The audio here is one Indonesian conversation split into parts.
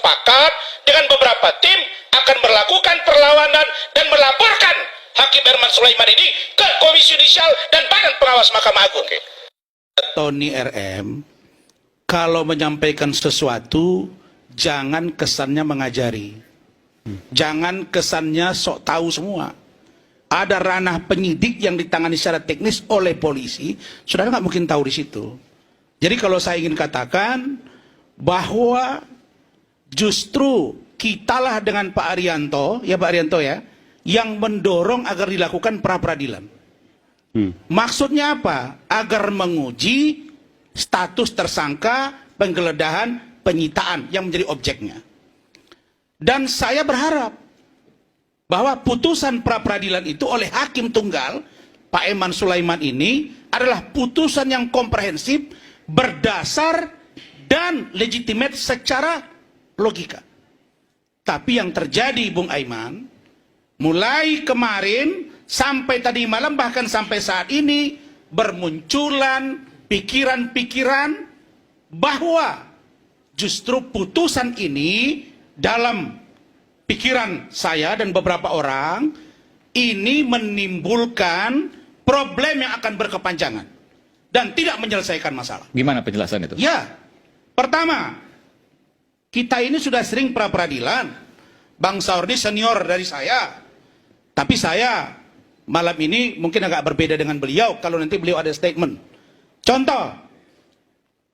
sepakat dengan beberapa tim akan melakukan perlawanan dan melaporkan Hakim Herman Sulaiman ini ke Komisi Yudisial dan Badan Pengawas Mahkamah Agung. Tony RM, kalau menyampaikan sesuatu, jangan kesannya mengajari. Jangan kesannya sok tahu semua. Ada ranah penyidik yang ditangani secara teknis oleh polisi, saudara nggak mungkin tahu di situ. Jadi kalau saya ingin katakan bahwa justru kitalah dengan Pak Arianto, ya Pak Arianto ya, yang mendorong agar dilakukan pra-peradilan. Maksudnya apa? Agar menguji status tersangka, penggeledahan, penyitaan yang menjadi objeknya. Dan saya berharap bahwa putusan pra-peradilan itu oleh Hakim Tunggal, Pak Herman Sulaiman ini adalah putusan yang komprehensif, berdasar, dan legitimate secara logika. Tapi yang terjadi, Bung Aiman, mulai kemarin sampai tadi malam bahkan sampai saat ini bermunculan pikiran-pikiran bahwa justru putusan ini dalam pikiran saya dan beberapa orang ini menimbulkan problem yang akan berkepanjangan dan tidak menyelesaikan masalah. Gimana penjelasan itu? Ya, pertama, kita ini sudah sering pra-peradilan. Bang Saurdi senior dari saya, tapi saya malam ini mungkin agak berbeda dengan beliau kalau nanti beliau ada statement. Contoh,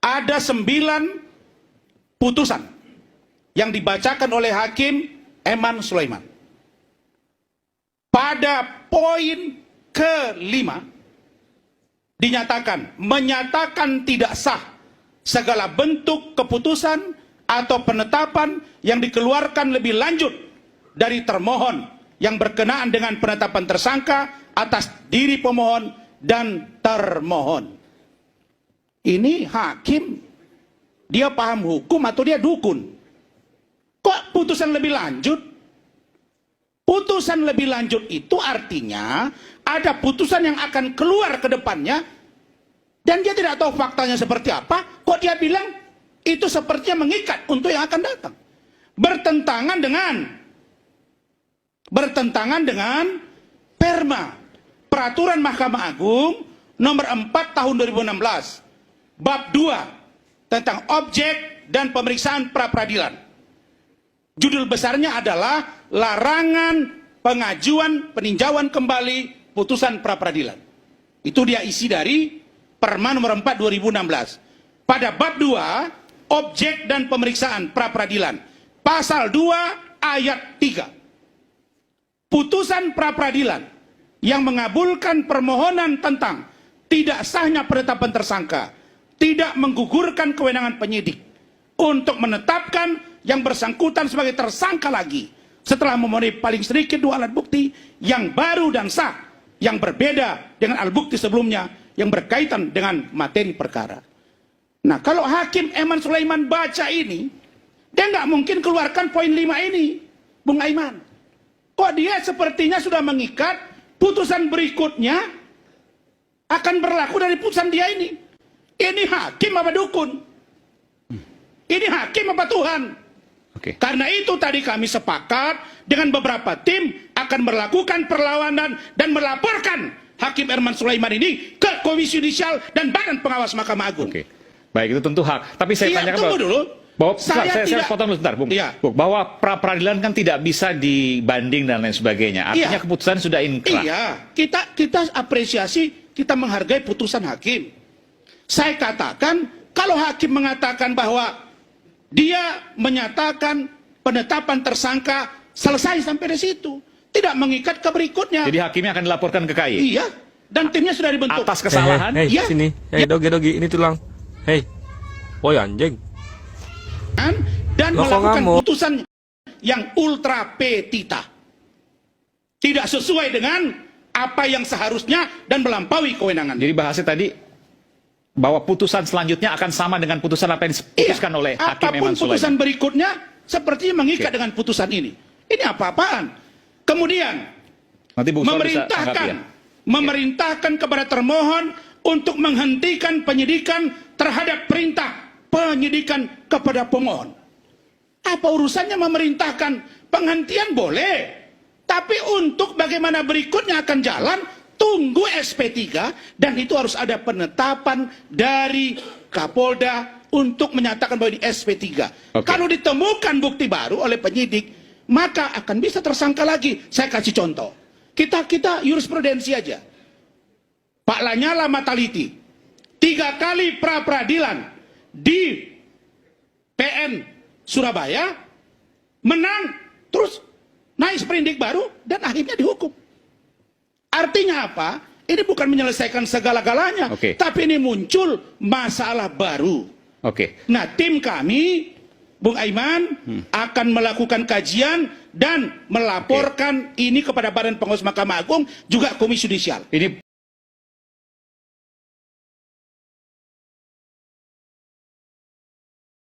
ada 9 putusan yang dibacakan oleh Hakim Herman Sulaiman. Pada poin ke-5 dinyatakan, menyatakan tidak sah segala bentuk keputusan atau penetapan yang dikeluarkan lebih lanjut dari termohon yang berkenaan dengan penetapan tersangka atas diri pemohon dan termohon. Ini hakim, dia paham hukum atau dia dukun? Kok putusan lebih lanjut? Putusan lebih lanjut itu artinya ada putusan yang akan keluar ke depannya dan dia tidak tahu faktanya seperti apa, kok dia bilang itu sepertinya mengikat untuk yang akan datang. Bertentangan dengan Perma, Peraturan Mahkamah Agung nomor 4 tahun 2016, bab 2 tentang objek dan pemeriksaan pra-peradilan. Judul besarnya adalah larangan pengajuan peninjauan kembali putusan pra-peradilan. Itu dia isi dari Perma nomor 4 2016. Pada bab 2 objek dan pemeriksaan pra-peradilan, pasal 2 ayat 3. Putusan pra-peradilan yang mengabulkan permohonan tentang tidak sahnya penetapan tersangka tidak menggugurkan kewenangan penyidik untuk menetapkan yang bersangkutan sebagai tersangka lagi setelah memenuhi paling sedikit 2 alat bukti yang baru dan sah yang berbeda dengan alat bukti sebelumnya yang berkaitan dengan materi perkara. Nah, kalau Hakim Herman Sulaiman baca ini, dia nggak mungkin keluarkan poin 5 ini, Bung Aiman. Kok dia sepertinya sudah mengikat putusan berikutnya akan berlaku dari putusan dia ini. Ini hakim apa dukun? Ini hakim apa Tuhan? Oke. Karena itu tadi kami sepakat dengan beberapa tim akan melakukan perlawanan dan melaporkan Hakim Herman Sulaiman ini ke Komisi Yudisial dan Badan Pengawas Mahkamah Agung. Oke. Baik, itu tentu hak. Tapi saya tanyakan tunggu dulu. bahwa Saya potong dulu sebentar, Bung. Iya. Bung, bahwa pra-peradilan kan tidak bisa dibanding dan lain sebagainya. Artinya Iya. keputusan sudah inkrah. Iya, kita apresiasi, kita menghargai putusan hakim. Saya katakan, kalau hakim mengatakan bahwa dia menyatakan penetapan tersangka selesai sampai di situ, tidak mengikat ke berikutnya. Jadi hakimnya akan dilaporkan ke KAI? Iya, dan timnya sudah dibentuk. Atas kesalahan? Hei, Iya. sini. Hei, Ya. dogi, ini tulang. Hei, woi anjing. Dan Loh, kok melakukan ngamuk? putusan yang ultra petita. Tidak sesuai dengan apa yang seharusnya dan melampaui kewenangan. Jadi bahasnya tadi bahwa putusan selanjutnya akan sama dengan putusan apa yang diputuskan oleh Hakim apapun Herman putusan Sulaiman. berikutnya sepertinya mengikat Oke. dengan putusan ini. Ini apa-apaan? Kemudian Nanti Bung Sol bisa tanggapi ya. memerintahkan kepada termohon untuk menghentikan penyidikan terhadap perintah penyidikan kepada pemohon. Apa urusannya memerintahkan penghentian boleh. Tapi untuk bagaimana berikutnya akan jalan, tunggu SP3 dan itu harus ada penetapan dari Kapolda untuk menyatakan bahwa di SP3. Oke. Kalau ditemukan bukti baru oleh penyidik, maka akan bisa tersangka lagi. Saya kasih contoh. Kita jurisprudensi aja. Pak Lanyala Mataliti 3 kali pra-peradilan di PN Surabaya, menang, terus naik sprindik baru dan akhirnya dihukum. Artinya apa? Ini bukan menyelesaikan segala-galanya, Oke. tapi ini muncul masalah baru. Oke. Nah, tim kami, Bung Aiman, akan melakukan kajian dan melaporkan ini kepada Badan Pengawas Mahkamah Agung, juga Komisi Yudisial. Ini